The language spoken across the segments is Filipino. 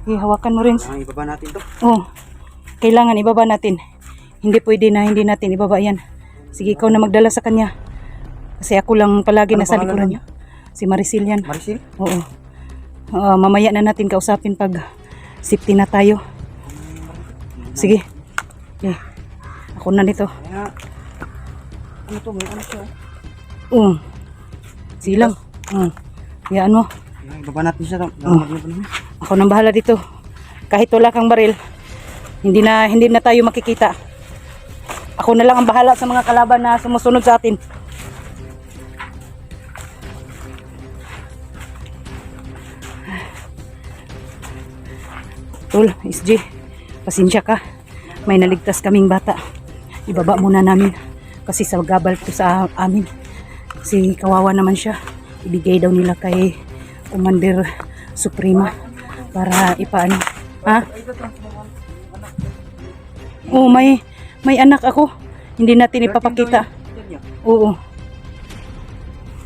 Hawakan mo rin. Ibaba natin to. Oh, kailangan ibaba natin. Hindi pwede na hindi natin ibaba yan. Sige, ikaw na magdala sa kanya. Kasi ako lang palagi nasa likuran niya. Si Maricel yan. Maricel? Oo. Mamaya na natin kausapin pag safety na tayo. Sige. Okay. Ako na nito. Ano to? May ano siya? Silang. Hayaan mo. Ibaba natin siya. Ako nang bahala dito. Kahit wala kang baril, hindi na tayo makikita. Ako na lang ang bahala sa mga kalaban na sumusunod sa atin. Tol, SG, pasensya ka. May naligtas kaming bata. Ibaba muna namin kasi sa gabal to sa amin. Kasi kawawa naman siya. Ibigay daw nila kay Commander Suprema para ipaano. Ha? Oh, may anak ako. Hindi natin ipapakita. Oo.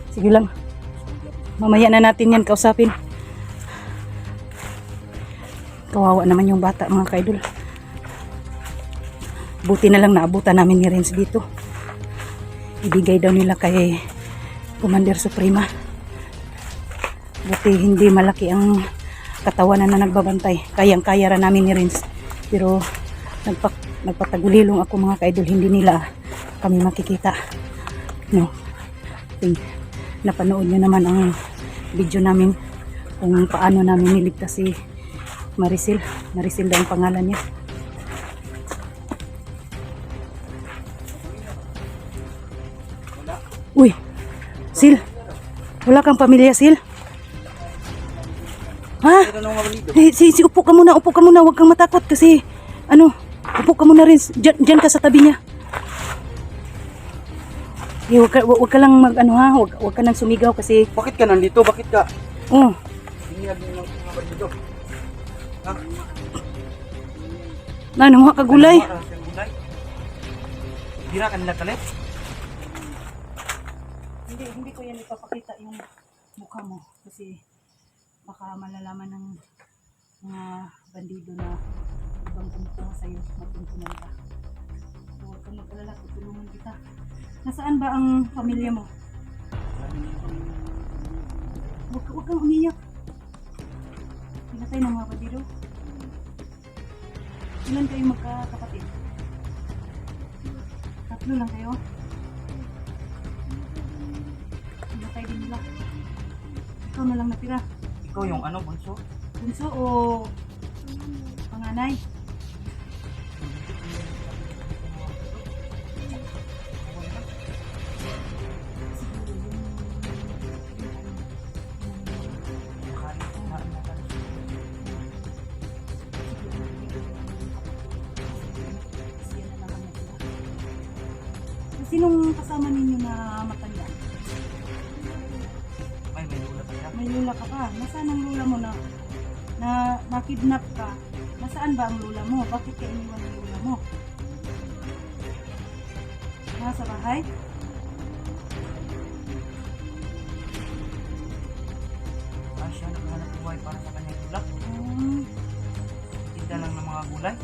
Sige lang. Mamaya na natin yan kausapin. Kawawa naman yung bata, mga kaidol. Buti na lang naabutan namin ni Renz dito. Ibigay daw nila kay Commander Suprema. Buti hindi malaki ang katawanan na nagbabantay. Kayang-kaya ra namin ni Renz. Pero nagpatagulilong ako, mga kaidol. Hindi nila kami makikita. No. Napanood nyo naman ang video namin kung paano namin niligtas si Maricel. Maricel daw ang pangalan niya. Uy, Sil, wala kang pamilya, Sil? Ha? Upo ka muna, huwag kang matakot kasi, upo ka muna rin, dyan ka sa tabi niya. Huwag ka lang huwag ka nang sumigaw kasi... Bakit ka nandito? Bakit ka? Nanuha ka gulay? Dira ka nila kalit? Hindi ko yan ipapakita yung mukha mo kasi baka malalaman ng mga bandido na ibang kumukuha sa'yo, matuntunan ka. So, huwag kang mag-alala, tutulungan kita. Nasaan ba ang pamilya mo? Huwag kang umiyak. Pinatay ng mga bandido. Ilan kayo magkakapatid? 3 lang kayo? Pinatay din nila. Ikaw na lang natira. Ikaw yung bunso? Bunso o panganay? Sinong kasama ninyo na matanda? May lula pa siya. May lula ka pa. Nasaan ang lula mo na kidnap ka? Nasaan ba ang lula mo? Bakit ka iniwan ang lula mo? Nasa bahay? Siya naghanap buhay para sa kanyang lula. Tinda lang ng mga gulay.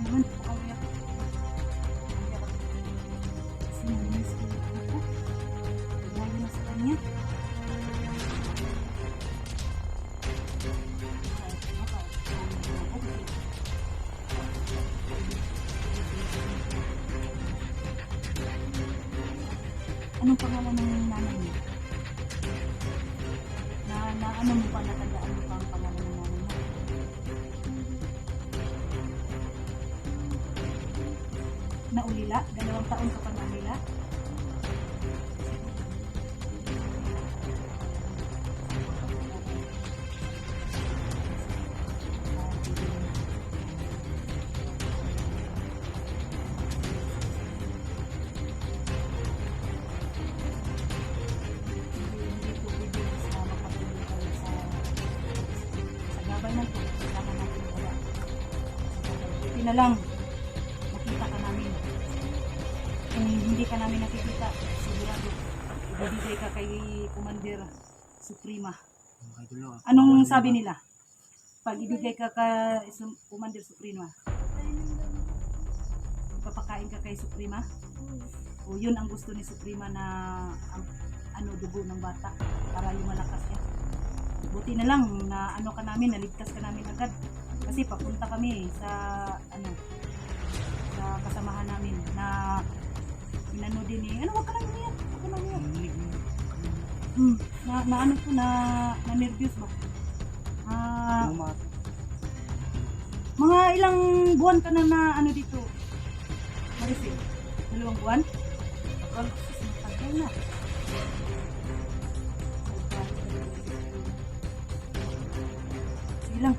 Naman, pakawaya ka. Sinamis ko ako. Layo na sa kanya. Anong pangalan ng nanay niya? Ano mo pa, natandaan mo pa ang pangalan ng nanay mo? Naulila? 2 taon ka pa naulila? Na lang makita ka namin. Kung hindi ka namin nakikita, sigurado ibibigay ka kay Commander Suprema. Anong sabi nila? pag ibigay ka ka Commander Suprema, papakain ka kay Suprema? O yun ang gusto ni Suprema na ang dugo ng bata para lumalakas siya. Buti na lang na ka namin, naligtas ka namin agad. Kasi papunta kami sa sa kasamahan namin na inano din wag ka lang umiyak, wag ka lang umiyak. Na nervous ba? Mga ilang buwan ka na dito? Marisil? 2 buwan? Tagal na. Sige lang.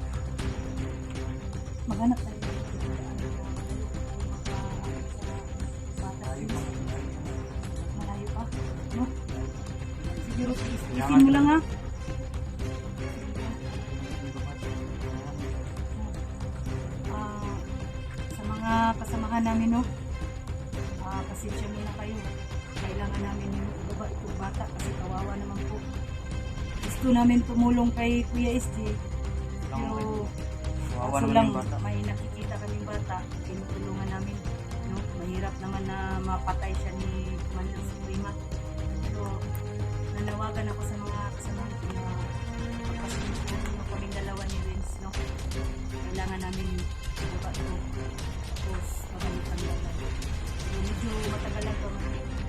Maghanap tayo. Malayo pa. No? Siguro isipin mo lang ha. Sa mga kasamahan namin, no? Pasensya muna kayo. Kailangan namin yung ibaba itong bata kasi kawawa naman po. Gusto namin tumulong kay Kuya SJ. Pero kaso lang, may nakikita kaming bata, tinutulungan namin. No? Mahirap naman na mapatay siya ni Commander Suprema. Pero nanawagan ako sa mga kasamahan ko na pagpasensya mo kaming dalawa ni Renz. No? Kailangan namin ibaba ito. Tapos mabalik kami agad. Medyo matagalan pa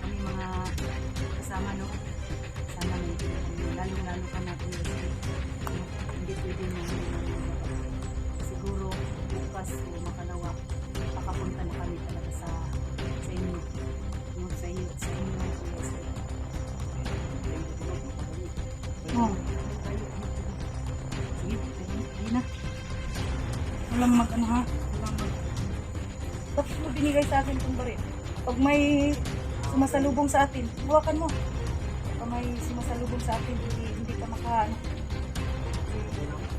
kami mga kasama, no? Sana lalong-lalo ka natin hindi pwede mo siguro bukas o makalawa makapunta na kami talaga sa inyo, no? sa inyo sige na walang ha tapos mo binigay sa akin itong baril. Pag may sumasalubong sa atin, buwakan mo. Pag may sumasalubong sa atin, hindi ka makaano.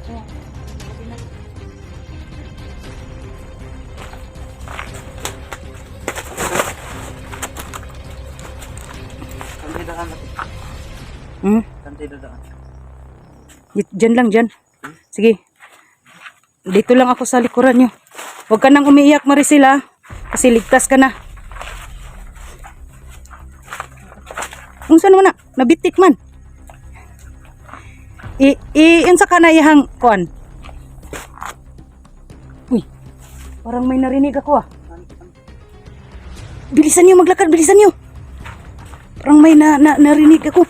Sabi na. Saan dadaan natin? Saan dadaan? Diyan lang, dyan. Sige. Dito lang ako sa likuran nyo. Huwag ka nang umiiyak, Marisil, ha? Kasi ligtas ka na. Kung saan mo na? Nabitik man. Yun sa kanayahang kuan. Uy, parang may narinig ako, ah. Bilisan nyo maglakad, bilisan nyo. Parang may narinig ako.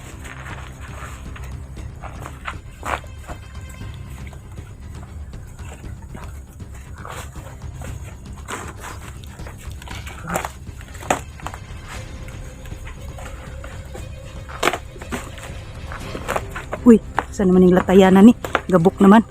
Uy, saan naman yung latayanan ni? Gabok naman.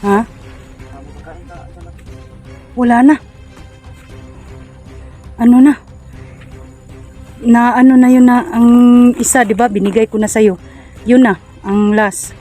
Ha? Wala na. Ano na? Ano na yun na ang isa, 'di ba? Binigay ko na sa iyo. Yun na ang last.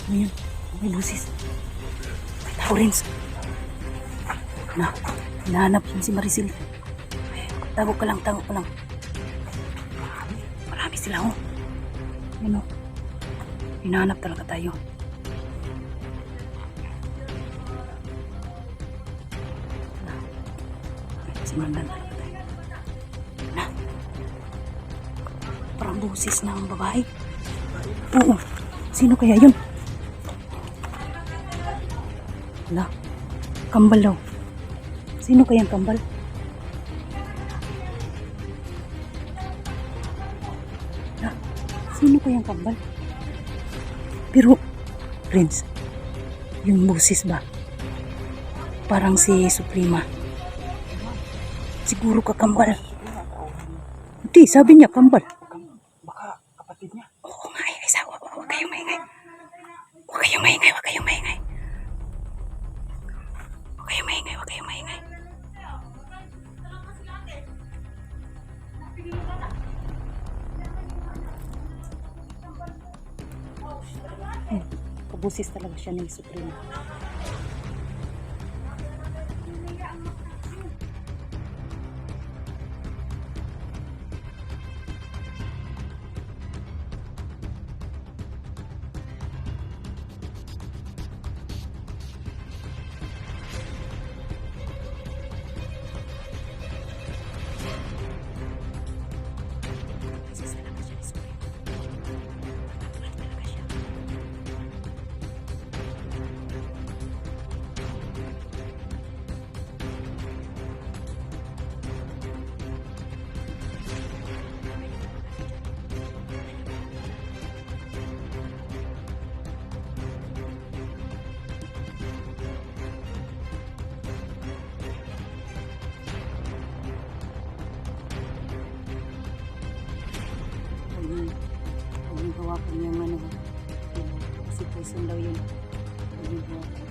Ayan, may busis. May tao rin. Hinahanap yun si Marisil. Tago ka lang. Marami sila, oh. Ayan, oh. Hinahanap talaga tayo. Sinundan talaga tayo. Parang busis ng babae. Oo. Sino kaya yun? Wala. Kambal daw. Sino kayang kambal? Wala. Sino kayang kambal? Pero, Prince, yung busis ba? Parang si Suprema. Siguro kakambal. Hindi, sabi niya kambal. Baka kapatid niya. Oo nga, ay, sawa. Huwag kayong maingay. Huwag kayong maingay, huwag kayong maingay. Huwag kayong maingay, huwag kayong maingay. Kabusis talaga siya ng Supreme. Kabusis talaga siya ng Supreme. Matakulat talaga siya. Huwag yung hawakan yung ano, kasi poison daw yun. Huwag yung hawakan.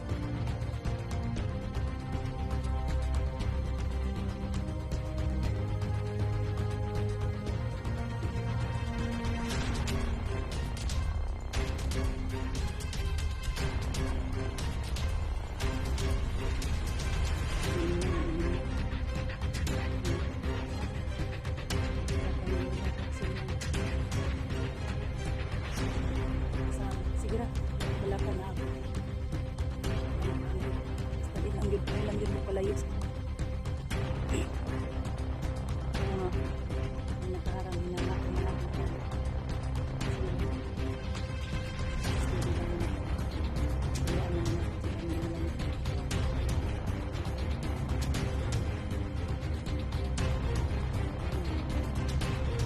Siguro, wala ka na ako. Basta lang yun mo palayos. Ano, nakaharang na ako na ako.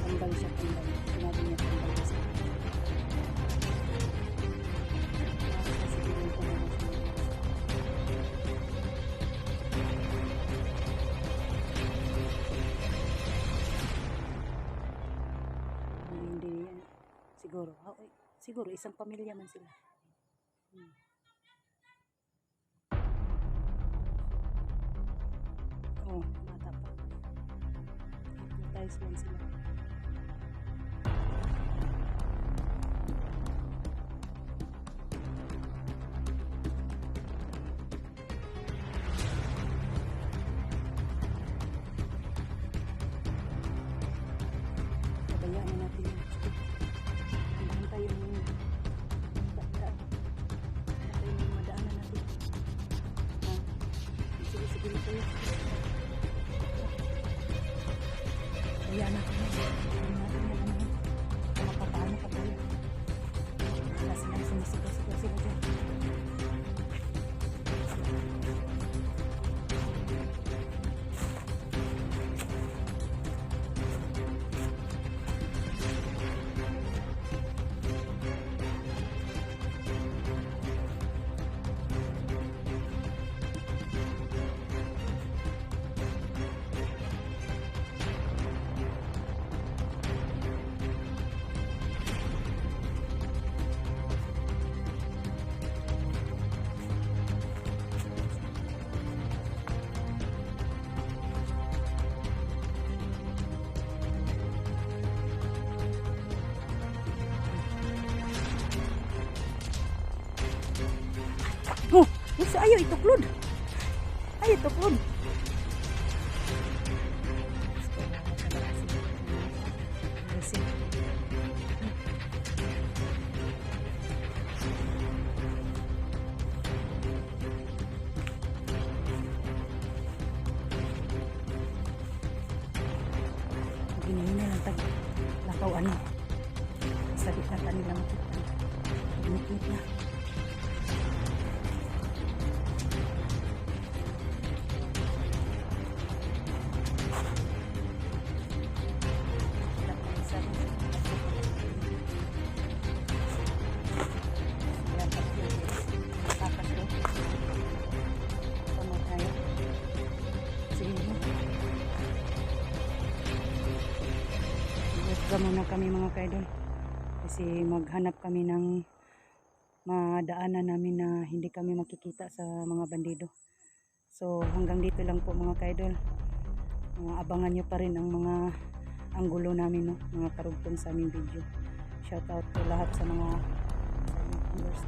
Tanggal siya, tanggal. Sinabi niya tanggal siya. Hindi yan. Siguro. Siguro isang pamilya man sila. Oh, bata pa. Hypnotize lang sila. Pabayaan na natin yun. Andahan tayo yung madaanan natin. Sige na tayo. Pabayaan natin yun. Pabayaan natin yun. Mapapaano ka tayo. Wala silang sumisigaw sila dyan. Oh, bisa ayo ituklod. Ayo ituklod. Ginihina lang tag lakaw ano. Sabit na kanila makita. Ginit na. muna kami mga kaidol. Kasi maghanap kami ng madaanan namin na hindi kami makikita sa mga bandido. So hanggang dito lang po mga kaidol. Abangan nyo pa rin ang mga anggulo namin, no? Mga karugtong sa aming video. Shout out to lahat sa mga viewers.